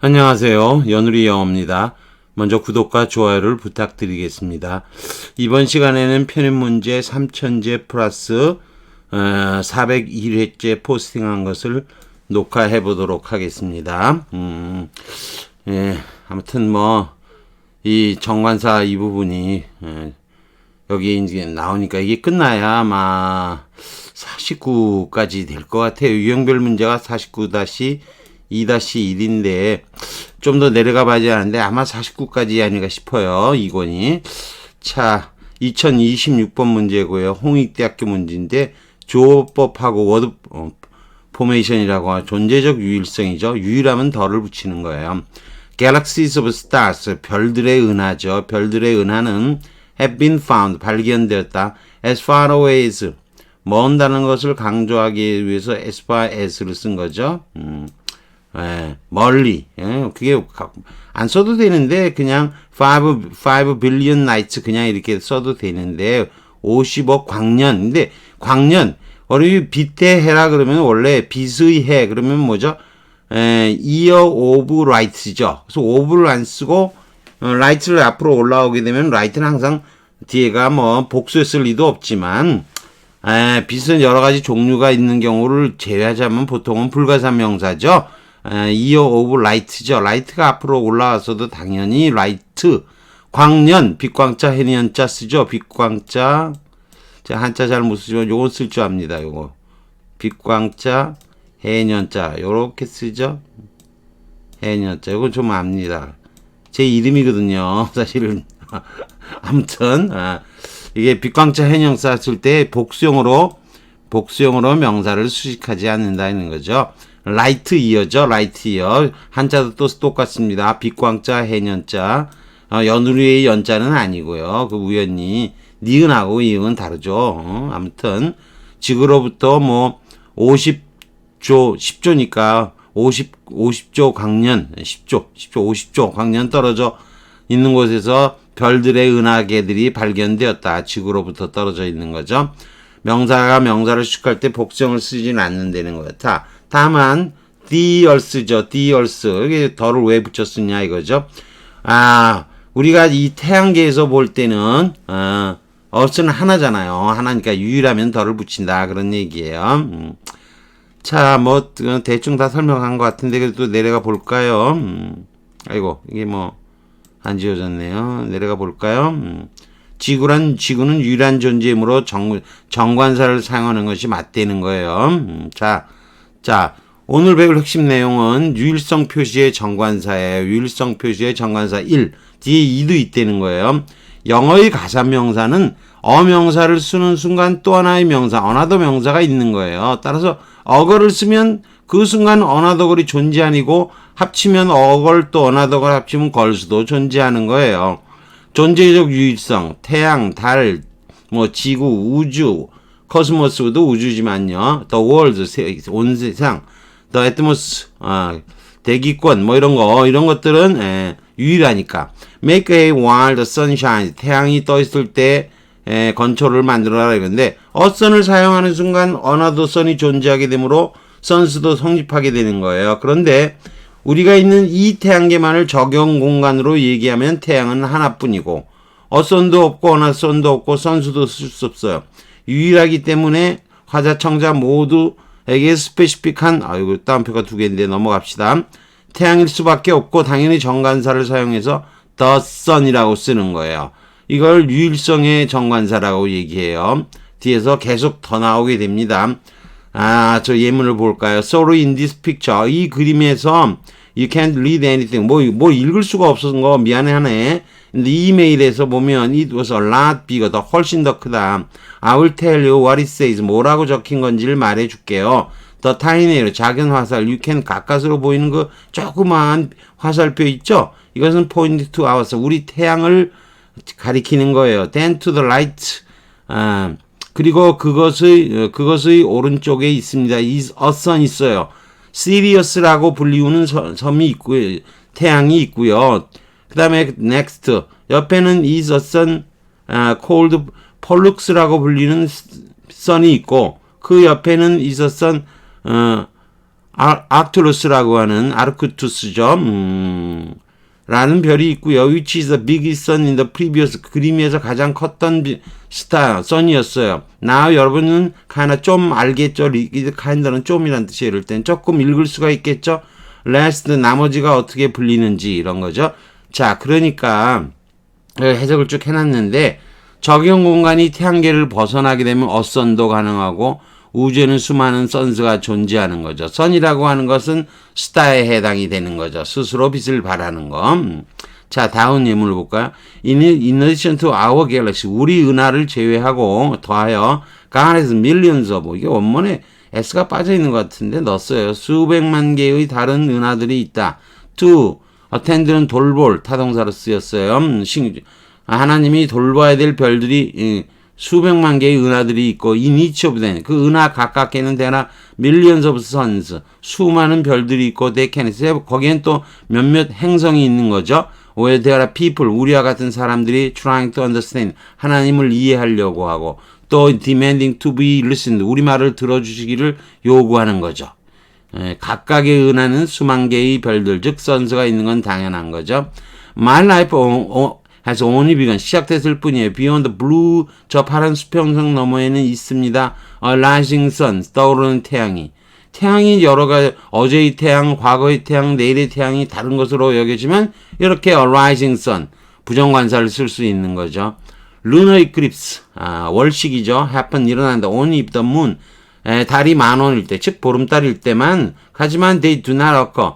안녕하세요. 연우리 영어입니다. 먼저 구독과 좋아요를 부탁드리겠습니다. 이번 시간에는 편입 문제 3000제 플러스 401회째 포스팅한 것을 녹화해 보도록 하겠습니다. 아무튼 이 정관사 이 부분이 여기 이제 나오니까 이게 끝나야 아마 49까지 될 것 같아요. 유형별 문제가 49-2-1인데 좀 더 내려가 봐야 하는데 아마 49까지 아닌가 싶어요. 이 권이. 자, 2026번 문제고요. 홍익대학교 문제인데 조어법하고 워드 포메이션이라고 존재적 유일성이죠. 유일하면 덜을 붙이는 거예요. Galaxies of stars, 별들의 은하죠. 별들의 은하는 have been found, 발견되었다. As far away as, 먼다는 것을 강조하기 위해서 as far as를 쓴 거죠. 멀리. 그게 안 써도 되는데 그냥 5 billion nights 그냥 이렇게 써도 되는데 50억 광년. 근데 광년 우리 빛의 해라 그러면 원래 빛의 해 그러면 뭐죠? year of light죠. 그래서 of를 안 쓰고 light를 앞으로 올라오게 되면 light는 항상 뒤에가 복수했을 리도 없지만 빛은 여러 가지 종류가 있는 경우를 제외하자면 보통은 불가사명사죠. year of light죠. light가 앞으로 올라왔어도 당연히 light. 광년, 빛광자, 해년자 쓰죠. 빛광자. 제가 한자 잘 못 쓰지만 요거 쓸 줄 압니다. 요거. 빛광자, 해년자. 요렇게 쓰죠. 해년자. 요건 좀 압니다. 제 이름이거든요. 사실은. 아무튼, 이게 빛광자, 해년자 쓸 때 복수형으로 명사를 수식하지 않는다는 거죠. 라이트 이어죠. 라이트 이어. 한자도 또 똑같습니다. 빛광자, 해년자. 연우리의 연자는 아니고요. 그 우연히 니은하고 이응은 다르죠. 아무튼 지구로부터 10조니까 50조 광년, 50조 광년 떨어져 있는 곳에서 별들의 은하계들이 발견되었다. 지구로부터 떨어져 있는 거죠. 명사가 명사를 수식할 때 복수형을 쓰지는 않는다는 거예요. 다만 the earth죠. the earth. 이게 더를 왜 붙였느냐 이거죠. 우리가 이 태양계에서 볼 때는 earth는 하나잖아요. 하나니까 유일하면 더를 붙인다 그런 얘기예요. 자, 대충 다 설명한 것 같은데 그래도 내려가 볼까요? 아이고 이게 안 지워졌네요. 내려가 볼까요? 지구는 유일한 존재이므로 정관사를 사용하는 것이 맞다는 거예요. 자, 오늘 배울 핵심 내용은 유일성 표시의 정관사예요. 유일성 표시의 정관사 1. 뒤에 2도 있다는 거예요. 영어의 가사명사는 어명사를 쓰는 순간 또 하나의 명사, 어나더 명사가 있는 거예요. 따라서 어거를 쓰면 그 순간 어나더걸이 존재 아니고 합치면 어걸 또 어나더걸 합치면 걸수도 존재하는 거예요. 존재적 유일성, 태양, 달, 지구, 우주, 코스모스도 우주지만요. The world, 온 세상, the atmosphere, 대기권, 이런 것들은 유일하니까. Make a while the sun shines. 태양이 떠 있을 때 건초를 만들어라 이건데 sun을 사용하는 순간 another sun이 존재하게 되므로 suns도 성립하게 되는 거예요. 그런데 우리가 있는 이 태양계만을 적용 공간으로 얘기하면 태양은 하나뿐이고 sun도 없고 another sun도 없고 sun수도 쓸 수 없어요. 유일하기 때문에 화자청자 모두에게 스페시픽한 이거 따옴표가 2개인데 넘어갑시다. 태양일 수밖에 없고 당연히 정관사를 사용해서 the sun이라고 쓰는 거예요. 이걸 유일성의 정관사라고 얘기해요. 뒤에서 계속 더 나오게 됩니다. 저 예문을 볼까요? Sorry in this picture. 이 그림에서 you can't read anything. 읽을 수가 없어서 거 미안해하네. 근데 이메일에서 보면 it was a lot bigger. 더 훨씬 더 크다. I will tell you what it says. 뭐라고 적힌 건지를 말해줄게요. The tiny, 작은 화살. You can 가까스로 보이는 그 조그마한 화살표 있죠? 이것은 point to ours. 우리 태양을 가리키는 거예요. Then to the light. 그리고 그것의 오른쪽에 있습니다. is a sun 있어요. Sirius라고 불리우는 섬이 있고요. 태양이 있고요. 그 다음에 next. 옆에는 is a sun called Pollux라고 불리는 sun이 있고 그 옆에는 is a sun 아크투루스라고 하는 아르크투스죠. 라는 별이 있고요. Which is the biggest sun in the previous 그림에서 가장 컸던 스타 선이었어요. Now 여러분은 하나 좀 알겠죠. kind는 좀이란 뜻이에요. 이럴 땐 조금 읽을 수가 있겠죠. Last 나머지가 어떻게 불리는지 이런 거죠. 자, 그러니까 해석을 쭉 해놨는데 적용 공간이 태양계를 벗어나게 되면 어선도 가능하고 우주에는 수많은 선스가 존재하는 거죠. 선이라고 하는 것은 스타에 해당이 되는 거죠. 스스로 빛을 발하는 거. 자, 다음 예문을 볼까요? In addition to our galaxy, 우리 은하를 제외하고 더하여 God has millions of, 이게 원문에 S가 빠져있는 것 같은데 넣었어요. 수백만 개의 다른 은하들이 있다. To attend는 돌볼, 타동사로 쓰였어요. 하나님이 돌봐야 될 별들이 수백만 개의 은하들이 있고 in each of them 그 은하 각각에는 대나 millions of suns 수많은 별들이 있고 they can have 거기엔 또 몇몇 행성이 있는 거죠. where there are people 우리와 같은 사람들이 trying to understand 하나님을 이해하려고 하고 또 demanding to be listened 우리 말을 들어주시기를 요구하는 거죠. 각각의 은하는 수만 개의 별들 즉 선스가 있는 건 당연한 거죠. My life has only begun. 시작됐을 뿐이에요. Beyond the blue, 저 파란 수평선 너머에는 있습니다. A rising sun, 떠오르는 태양이. 태양이 여러 가지, 어제의 태양, 과거의 태양, 내일의 태양이 다른 것으로 여겨지면 이렇게 a rising sun, 부정관사를 쓸 수 있는 거죠. Lunar eclipse, 월식이죠. happen, 일어난다. Only if the moon, 달이 만원일 때, 즉 보름달일 때만, 하지만 they do not occur.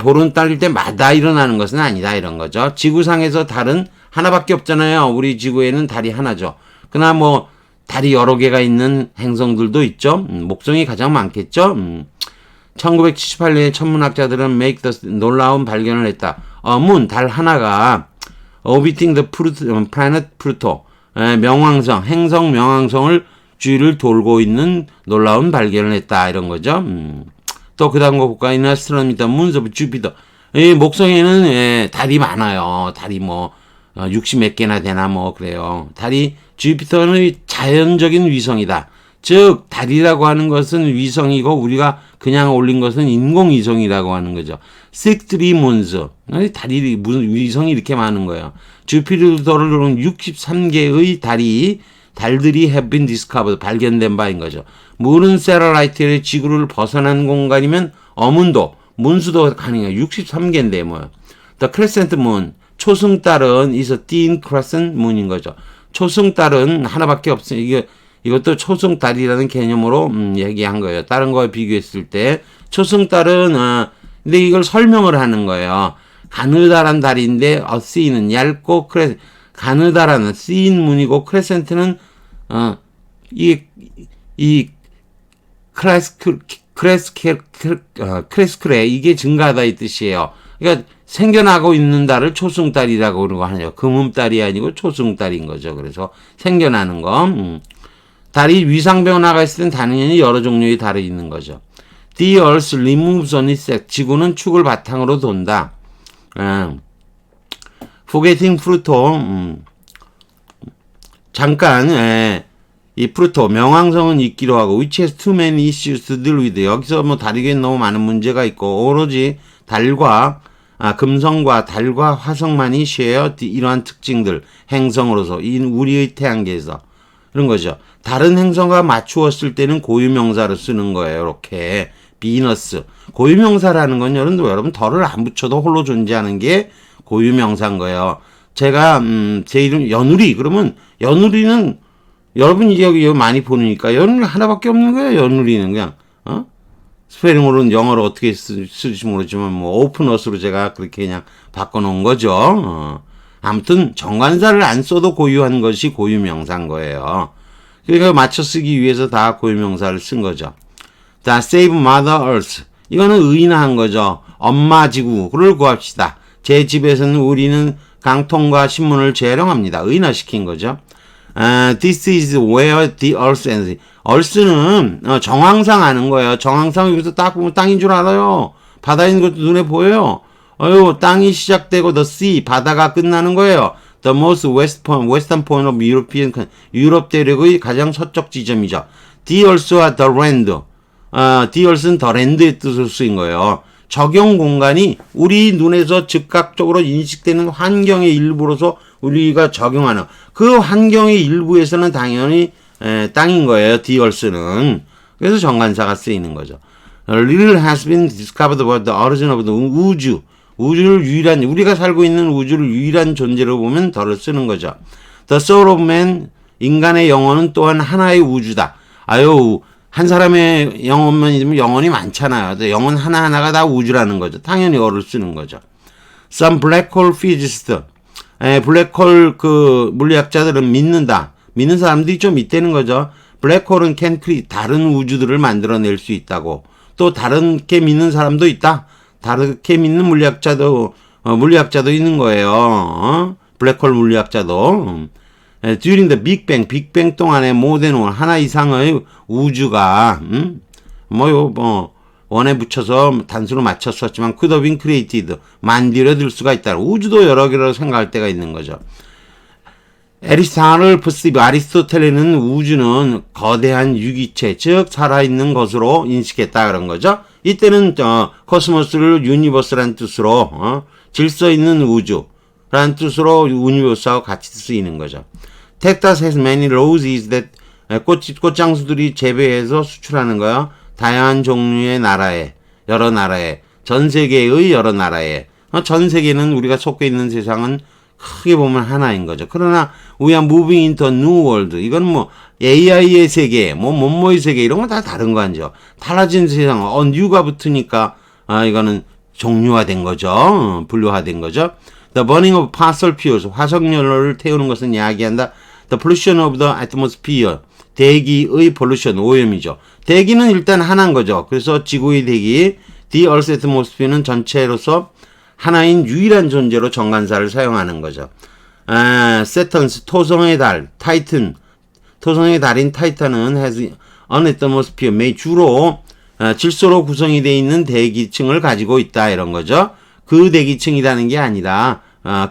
보름달일 때마다 일어나는 것은 아니다 이런 거죠. 지구상에서 달은 하나밖에 없잖아요. 우리 지구에는 달이 하나죠. 그러나 뭐 달이 여러 개가 있는 행성들도 있죠. 목성이 가장 많겠죠. 1978년에 천문학자들은 make the 놀라운 발견을 했다. moon 달 하나가 orbiting the planet Pluto 명왕성 행성 명왕성을 주위를 돌고 있는 놀라운 발견을 했다 이런 거죠. 또 그 다음 거 볼까요? In astronomy, the moons of Jupiter. 이 목성에는 달이 많아요. 달이 뭐 60 몇 개나 되나 뭐 그래요. 달이 주피터는 자연적인 위성이다. 즉 달이라고 하는 것은 위성이고 우리가 그냥 올린 것은 인공위성이라고 하는 거죠. 63moons. 달이 무슨 위성이 이렇게 많은 거예요. 주피터를 도는 63개의 달들이 have been discovered, 발견된 바인 거죠. 문은 세러라이트의 지구를 벗어난 공간이면 어문도, 문수도 가능해요. 63개인데 뭐요. The crescent moon, 초승달은 is a thin crescent moon인 거죠. 초승달은 하나밖에 없어요. 이것도 초승달이라는 개념으로 얘기한 거예요. 다른 거에 비교했을 때 초승달은 근데 이걸 설명을 하는 거예요. 가느다란 달인데 thin은 얇고 가느다라는 thin moon이고 크레센트는 이 크레스크레 이게 증가하다 이 뜻이에요. 그러니까 생겨나고 있는 달을 초승달이라고 그러고 하네요. 금음달이 아니고 초승달인 거죠. 그래서 생겨나는 거. 달이 위상 변화가 있을 땐 당연히 여러 종류의 달이 있는 거죠. The Earth removes on its axis. 지구는 축을 바탕으로 돈다. Forgetting Pluto. 잠깐 이 프루토 명왕성은 있기로 하고 which has too many issues to deal with. 여기서 뭐 다루기엔 너무 많은 문제가 있고 오로지 달과 금성과 달과 화성만이 share 이러한 특징들 행성으로서 우리의 태양계에서 이런 거죠. 다른 행성과 맞추었을 때는 고유명사를 쓰는 거예요. 이렇게 비너스 고유명사라는 건 여러분 덜을 안 붙여도 홀로 존재하는 게 고유명사인 거예요. 제가 제 이름 연우리 그러면 연우리는 여러분이 여기 많이 보니까 연우리 하나밖에 없는 거예요. 연우리는 그냥 스페링으로는 영어로 어떻게 쓸지 모르지만 뭐 오픈어스로 제가 그렇게 그냥 바꿔놓은 거죠. 아무튼 정관사를 안 써도 고유한 것이 고유명사인 거예요. 그러니까 맞춰 쓰기 위해서 다 고유명사를 쓴 거죠. 자, save Mother Earth. 이거는 의인한 거죠. 엄마 지구를 구합시다. 제 집에서는 우리는 강통과 신문을 재활용합니다. 의인화시킨 거죠. This is where the earth ends. earth는 정황상 아는 거예요. 정황상 여기서 딱 보면 땅인 줄 알아요. 바다에 있는 것도 눈에 보여요. 땅이 시작되고 the sea, 바다가 끝나는 거예요. The most western point of European, 유럽 대륙의 가장 서쪽 지점이죠. The earth와 the land. the earth는 the land의 뜻으로 쓰인 거예요. 적용 공간이 우리 눈에서 즉각적으로 인식되는 환경의 일부로서 우리가 적용하는 그 환경의 일부에서는 당연히 땅인 거예요. the earth는. 그래서 정관사가 쓰이는 거죠. Little has been discovered about the origin of the 우주를 유일한 우리가 살고 있는 우주를 유일한 존재로 보면 더를 쓰는 거죠. The soul of man 인간의 영혼은 또한 하나의 우주다. 아유 한 사람의 영혼만 있으면 영혼이 많잖아요. 영혼 하나하나가 다 우주라는 거죠. 당연히 어를 쓰는 거죠. Some black hole physicists 블랙홀 그 물리학자들은 믿는다. 믿는 사람들이 좀 있다는 거죠. 블랙홀은 can create 다른 우주들을 만들어낼 수 있다고. 또 다른게 믿는 사람도 있다. 다르게 믿는 물리학자도 있는 거예요. 블랙홀 물리학자도. During the Big Bang, 빅뱅 동안에 모든 하나 이상의 우주가 원에 붙여서 단수로 맞췄었지만 could have been created 만들어질 수가 있다. 우주도 여러 개로 생각할 때가 있는 거죠. 아리스토텔레는 우주는 거대한 유기체, 즉 살아있는 것으로 인식했다 그런 거죠. 이때는 코스모스를 유니버스라는 뜻으로 질서 있는 우주라는 뜻으로 유니버스하고 같이 쓰이는 거죠. Texas has many roses that 꽃장수들이 재배해서 수출하는 거야. 다양한 종류의 나라에 여러 나라에 전 세계의 여러 나라에 전 세계는 우리가 속해 있는 세상은 크게 보면 하나인 거죠. 그러나 we are moving into a new world. 이건 뭐 AI의 세계, 뭐의 세계 이런 건 다 다른 거 아니죠. 달라진 세상, new가 붙으니까 이거는 종류화된 거죠. 분류화된 거죠. The burning of fossil fuels, 화석연료를 태우는 것은 이야기한다. The pollution of the atmosphere, 대기의 pollution, 오염이죠. 대기는 일단 하나인 거죠. 그래서 지구의 대기, the earth's atmosphere는 전체로서 하나인 유일한 존재로 정관사를 사용하는 거죠. 세턴스, 토성의 달, 타이탄, 토성의 달인 타이탄은 has an atmosphere, 매 주로 질소로 구성이 되어 있는 대기층을 가지고 있다 이런 거죠. 그 대기층이라는 게 아니라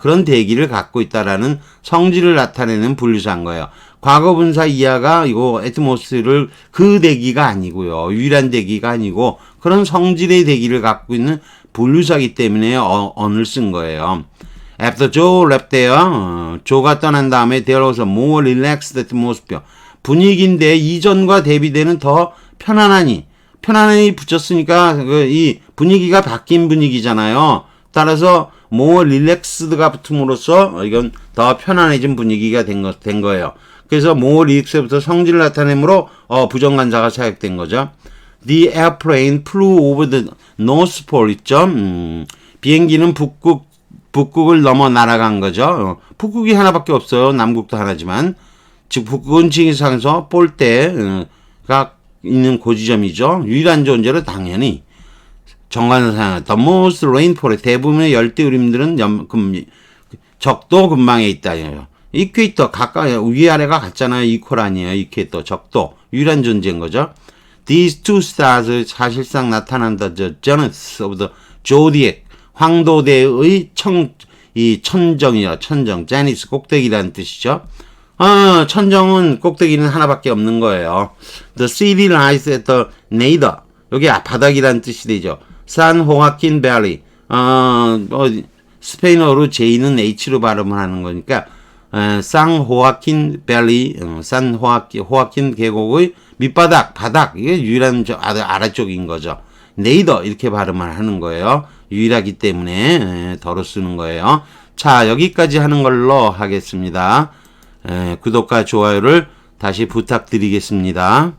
그런 대기를 갖고 있다라는 성질을 나타내는 분류사인 거예요. 과거분사 이하가 이거 애트모스를 그 대기가 아니고요. 유일한 대기가 아니고 그런 성질의 대기를 갖고 있는 분류사기 때문에 on을 쓴 거예요. After Joe left there, 조가 떠난 다음에 there was a more relaxed atmosphere. 분위기인데 이전과 대비되는 더 편안하니 붙였으니까 이 분위기가 바뀐 분위기잖아요. 따라서 more relaxed가 붙음으로써 이건 더 편안해진 분위기가 된 거예요. 그래서 more relaxed부터 성질을 나타내므로 부정관사가 사용된 거죠. The airplane flew over the North Pole 있죠. 비행기는 북극을 넘어 날아간 거죠. 북극이 하나밖에 없어요. 남극도 하나지만 즉 북극은 지구상에서 폴대가 있는 고지점이죠. 유일한 존재로 당연히 정관사 사용. The most rainfall 대부분의 열대우림들은 적도 근방에 있다. 이퀘이터 가까이 위아래가 같잖아요. 이퀄 아니에요. 이퀘이터 적도 유일한 존재인 거죠. These two stars 사실상 나타난다. The genus of the zodiac 황도대의 천정이요. 천정 제니스 꼭대기라는 뜻이죠. 천정은 꼭대기는 하나밖에 없는 거예요. The city lies at the nadir. 여기 바닥이라는 뜻이 되죠. San Joaquin Valley. 스페인어로 J는 H로 발음을 하는 거니까 San Joaquin Valley, San Joaquin 계곡의 밑바닥, 바닥 이게 유일한 아래쪽인 거죠. 네이더 이렇게 발음을 하는 거예요. 유일하기 때문에 더러 쓰는 거예요. 자, 여기까지 하는 걸로 하겠습니다. 구독과 좋아요를 다시 부탁드리겠습니다.